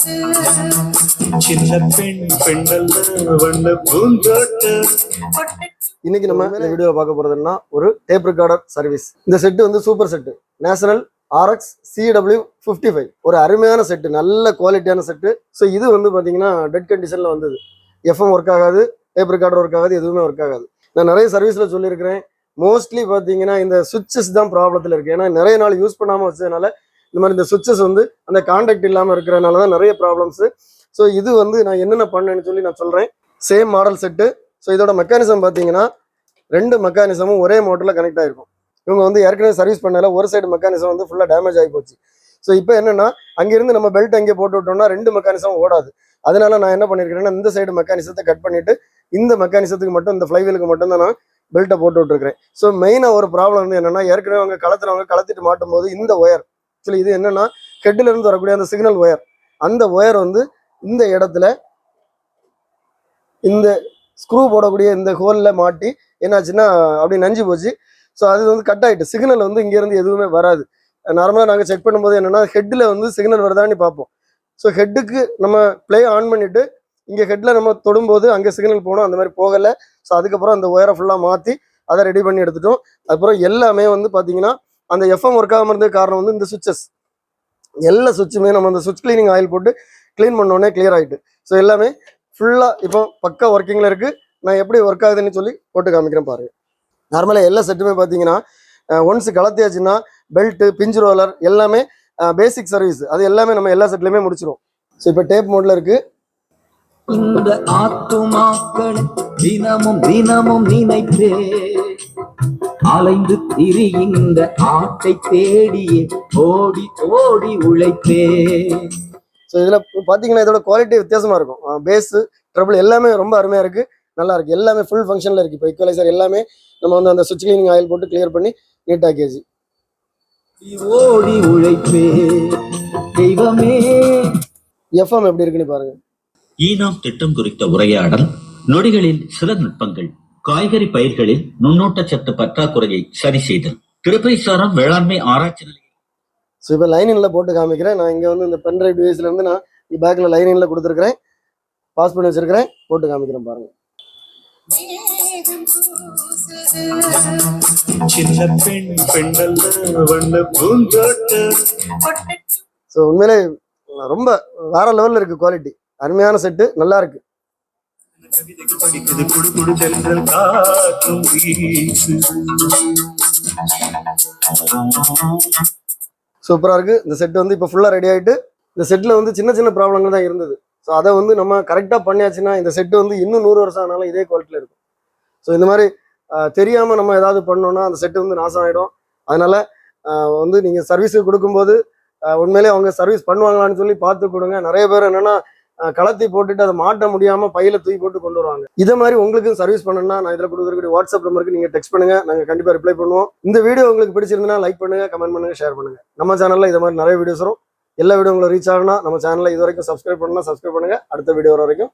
சின்ன பெண் பெண்கள் வண்ண பூந்தோட்டம். இன்னைக்கு நம்ம இந்த வீடியோவில் பார்க்க போறதுன்னா ஒரு டேப் ரெக்கார்டர் சர்வீஸ். இந்த செட்டு வந்து super set, national RX CW55, ஒரு அருமையான செட்டு, நல்ல குவாலிட்டியான செட்டு. ஸோ இது வந்து பார்த்தீங்கன்னா டெட் கண்டிஷனில் வந்தது. FM ஒர்க் ஆகாது, டேப் ரெக்கார்டர் ஒர்க் ஆகாது, எதுவுமே ஒர்க் ஆகாது. நான் நிறைய சர்வீஸில் சொல்லியிருக்கிறேன். மோஸ்ட்லி பார்த்தீங்கன்னா இந்த சுவிட்சஸ் தான் ப்ராப்ளத்தில் இருக்குது. ஏன்னா நிறைய நாள் யூஸ் பண்ணாமல் வச்சதுனால இந்த மாதிரி இந்த சுவிட்சஸ் வந்து அந்த கான்டாக்ட் இல்லாமல் இருக்கிறதுனால தான் நிறைய ப்ராப்ளம்ஸு. ஸோ இது வந்து நான் என்னென்ன பண்ணேன்னு சொல்லி நான் சொல்கிறேன். Same model set. ஸோ இதோட மெக்கானிசம் பார்த்தீங்கன்னா ரெண்டு மெக்கானிசமும் ஒரே மோட்டரில் கனெக்ட் ஆகிருக்கும். இவங்க வந்து ஏற்கனவே சர்வீஸ் பண்ணல, ஒரு சைடு மெக்கானிசம் வந்து ஃபுல்லாக டேமேஜ் ஆகி போச்சு. ஸோ இப்போ என்னென்னா அங்கேருந்து நம்ம பெல்ட் அங்கே போட்டு விட்டோம்னா ரெண்டு மெக்கானிசம் ஓடாது. அதனால நான் என்ன பண்ணியிருக்கிறேன்னா இந்த சைடு மெக்கானிசத்தை கட் பண்ணிவிட்டு இந்த மெக்கானிசத்துக்கு மட்டும், இந்த ஃப்ளைவீலுக்கு மட்டும் தான் நான் பெல்ட்டை போட்டு விட்டுருக்கிறேன். ஸோ மெயினாக ஒரு ப்ராப்ளம் வந்து என்னென்னா, ஏற்கனவே அவங்க கலத்திட்டு மாட்டும் போது இந்த ஒயர், ஆக்சுவலி இது என்னென்னா ஹெட்டிலேருந்து வரக்கூடிய அந்த சிக்னல் ஒயர், அந்த ஒயர் வந்து இந்த இடத்துல இந்த ஸ்க்ரூ போடக்கூடிய இந்த ஹோலில் மாட்டி என்னாச்சுன்னா அப்படி நஞ்சு போச்சு. ஸோ அது வந்து கட் ஆகிட்டு சிக்னல் வந்து இங்கேருந்து எதுவுமே வராது. நார்மலாக நாங்கள் செக் பண்ணும்போது என்னென்னா ஹெட்டில் வந்து சிக்னல் வருதான்னு பார்ப்போம். ஸோ ஹெட்டுக்கு நம்ம ப்ளே ஆன் பண்ணிவிட்டு இங்கே ஹெட்டில் நம்ம தொடும்போது அங்கே சிக்னல் போகணும், அந்த மாதிரி போகலை. ஸோ அதுக்கப்புறம் அந்த ஒயரை ஃபுல்லாக மாற்றி அதை ரெடி பண்ணி எடுத்துட்டோம். அதுக்கப்புறம் எல்லாமே வந்து பார்த்தீங்கன்னா அந்த FM ஒர்க் ஆகாமல் இருந்தது காரணம் வந்து இந்த சுவிட்சஸ், எல்லா சுவிட்சுமே நம்ம அந்த சுவிட்ச் கிளீனிங் ஆயில் போட்டு க்ளீன் பண்ணோடனே கிளியர் ஆகிட்டு. ஸோ எல்லாமே ஃபுல்லாக இப்போ பக்கா ஒர்க்கிங்கில் இருக்குது. நான் எப்படி ஒர்க் ஆகுதுன்னு சொல்லி போட்டு காமிக்கிறேன் பாருங்க. நார்மலாக எல்லா செட்டுமே பார்த்தீங்கன்னா ஒன்ஸ் கலத்தியாச்சுன்னா பெல்ட்டு, பிஞ்ச் ரோலர் எல்லாமே பேசிக் சர்வீஸ், அது எல்லாமே நம்ம எல்லா செட்லையுமே முடிச்சிடும். ஸோ இப்போ டேப் மோட்ல இருக்கு. இந்த ஆத்துமாக்கள் தினமும் தினமும் நினைத்தே அலைந்து திரிகின்ற ஆட்டை தேடியே ஓடி ஓடி உழைப்பே. ஸோ இதில் பார்த்தீங்கன்னா இதோட குவாலிட்டி வித்தியாசமாக இருக்கும். பேஸு, ட்ரபிள் எல்லாமே ரொம்ப அருமையாக இருக்குது, நல்லா இருக்குது. எல்லாமே ஃபுல் ஃபங்க்ஷனில் இருக்குது. இப்போ ஈக்குவலைசர் எல்லாமே நம்ம வந்து அந்த சுவிட்ச் கிளீனிங் ஆயில் போட்டு கிளியர் பண்ணி நீட் ஆக்கியாச்சு. ஓடி உழைப்பே தெய்வமே. FM எப்படி இருக்குன்னு பாருங்க. ஈனாம் திட்டம் குறித்த உரையாடல், நொடிகளில் சில நுட்பங்கள், காய்கறி பயிர்களில் நுண்ணூட்டச்சத்து பற்றாக்குறையை சரி செய்தல், திருப்பைசாரம் வேளாண்மை ஆராய்ச்சி நிலையம். ஸோ இப்போ லைனிங்கில் போட்டு காமிக்கிறேன். நான் இங்கே வந்து இந்த பென்ட்ரைவ் டிவைஸ்லேருந்து நான் பேக்கில் லைனிங்கில் கொடுத்துருக்குறேன், பாஸ் பண்ணி வச்சிருக்கிறேன், போட்டு காமிக்கிறேன் பாருங்க. சின்ன பெண் பெண்கள் வண்ண பூந்தோட்டம். ஸோ உண்மையிலே ரொம்ப வேற லெவலில் இருக்குது குவாலிட்டி, அருமையான செட்டு, நல்லா இருக்கு. படிக்குது குடு குடு தென்றல் காற்றும் வீசு. சூப்பராக இருக்குது இந்த செட்டு. வந்து இப்போ ஃபுல்லாக ரெடி ஆகிட்டு, இந்த செட்டில் வந்து சின்ன சின்ன ப்ராப்ளங்கள் தான் இருந்தது. ஸோ அதை வந்து நம்ம கரெக்டாக பண்ணியாச்சுன்னா இந்த செட்டு வந்து இன்னும் 100 வருஷம் ஆனாலும் இதே குவாலிட்டியில் இருக்கும். ஸோ இந்த மாதிரி தெரியாமல் நம்ம ஏதாவது பண்ணோன்னா அந்த செட்டு வந்து நாசம் ஆகிடும். அதனால் வந்து நீங்கள் சர்வீஸுக்கு கொடுக்கும்போது உண்மையிலே அவங்க சர்வீஸ் பண்ணுவாங்களான்னு சொல்லி பார்த்து கொடுங்க. நிறைய பேர் என்னென்னா கலத்தி போட்டுட்டு அதை மாட்ட முடியாமல் பையில தூக்கி போட்டு கொண்டு வருவாங்க. இதே மாதிரி உங்களுக்கு சர்வீஸ் பண்ணணும்னா நான் இதில் கொடுக்குறக்கூடிய வாட்ஸ்அப் நம்பருக்கு நீங்கள் டெக்ஸ்ட் பண்ணுங்கள், நாங்கள் கண்டிப்பாக ரிப்ளை பண்ணுவோம். இந்த வீடியோ உங்களுக்கு பிடிச்சிருந்தா லைக் பண்ணுங்கள், கமெண்ட் பண்ணுங்கள், ஷேர் பண்ணுங்கள். நம்ம சேனலில் இது மாதிரி நிறைய வீடியோஸ் வரும். எல்லா வீடியோ உங்களை ரீச் ஆகணும்னா நம்ம சேனலில் இது வரைக்கும் சப்ஸ்கிரைப் பண்ணணும்னா சப்ஸ்கிரைப் பண்ணுங்கள். அடுத்த வீடியோ வர வரைக்கும்